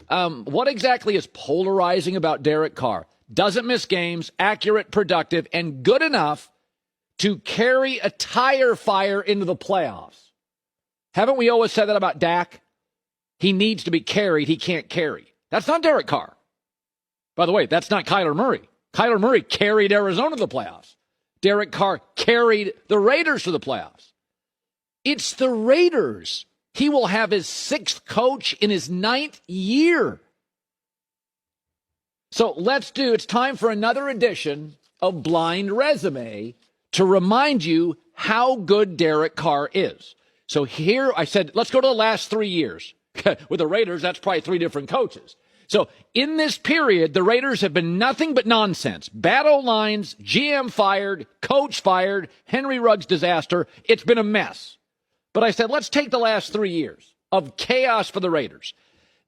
What exactly is polarizing about Derek Carr? Doesn't miss games, accurate, productive, and good enough to carry a tire fire into the playoffs. Haven't we always said that about Dak? He needs to be carried. He can't carry. That's not Derek Carr. By the way, that's not Kyler Murray. Kyler Murray carried Arizona to the playoffs. Derek Carr carried the Raiders to the playoffs. It's the Raiders. He will have his 6th coach in his 9th year. So it's time for another edition of Blind Resume to remind you how good Derek Carr is. So here I said, let's go to the last 3 years. With the Raiders, that's probably 3 different coaches. So in this period, the Raiders have been nothing but nonsense. Bad O-lines, GM fired, coach fired, Henry Ruggs disaster. It's been a mess. But I said, let's take the last 3 years of chaos for the Raiders.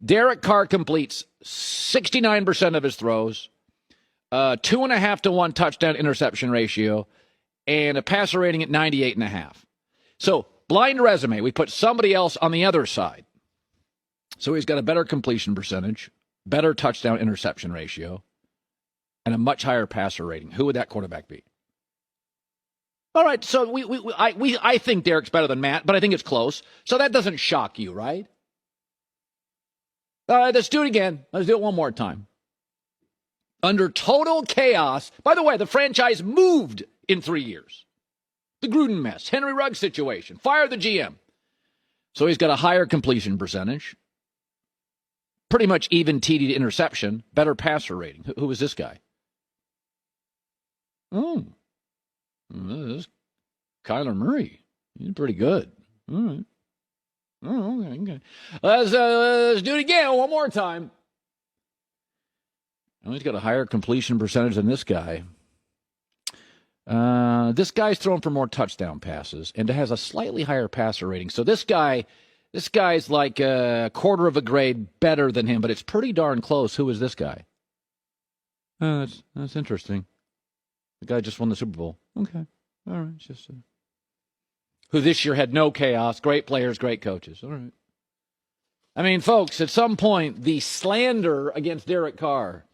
Derek Carr completes 69% of his throws, 2.5 to 1 touchdown interception ratio, and a passer rating at 98.5. So blind resume, we put somebody else on the other side. So he's got a better completion percentage, better touchdown interception ratio, and a much higher passer rating. Who would that quarterback be? All right, so I think Derek's better than Matt, but I think it's close. So that doesn't shock you, right? All right, let's do it again. Let's do it one more time. Under total chaos, by the way, the franchise moved in 3 years. The Gruden mess, Henry Ruggs situation, fire the GM. So he's got a higher completion percentage, pretty much even TD to interception, better passer rating. Who is this guy? This is Kyler Murray. He's pretty good. All right. Oh, okay. Let's do it again one more time. Oh, he's got a higher completion percentage than this guy. This guy's thrown for more touchdown passes and has a slightly higher passer rating. So this guy's like a quarter of a grade better than him, but it's pretty darn close. Who is this guy? That's interesting. The guy just won the Super Bowl. Okay. All right. It's just who this year had no chaos, great players, great coaches. All right. I mean, folks, at some point, the slander against Derek Carr.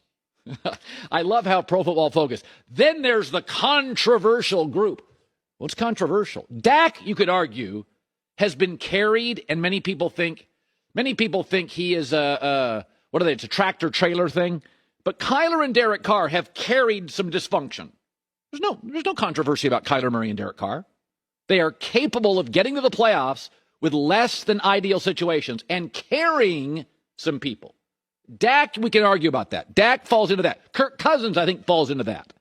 I love how Pro Football Focus. Then there's the controversial group. What's controversial? Dak, you could argue, has been carried, and many people think he is it's a tractor trailer thing. But Kyler and Derek Carr have carried some dysfunction. There's no controversy about Kyler Murray and Derek Carr. They are capable of getting to the playoffs with less than ideal situations and carrying some people. Dak, we can argue about that. Dak falls into that. Kirk Cousins, I think, falls into that.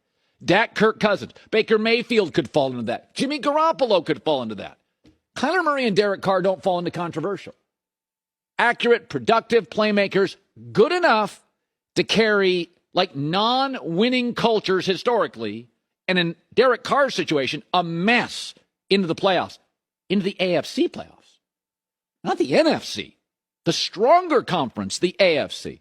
Dak, Kirk Cousins. Baker Mayfield could fall into that. Jimmy Garoppolo could fall into that. Kyler Murray and Derek Carr don't fall into controversial. Accurate, productive playmakers, good enough to carry like non-winning cultures historically, and in Derek Carr's situation, a mess into the playoffs, into the AFC playoffs, not the NFC, the stronger conference, the AFC.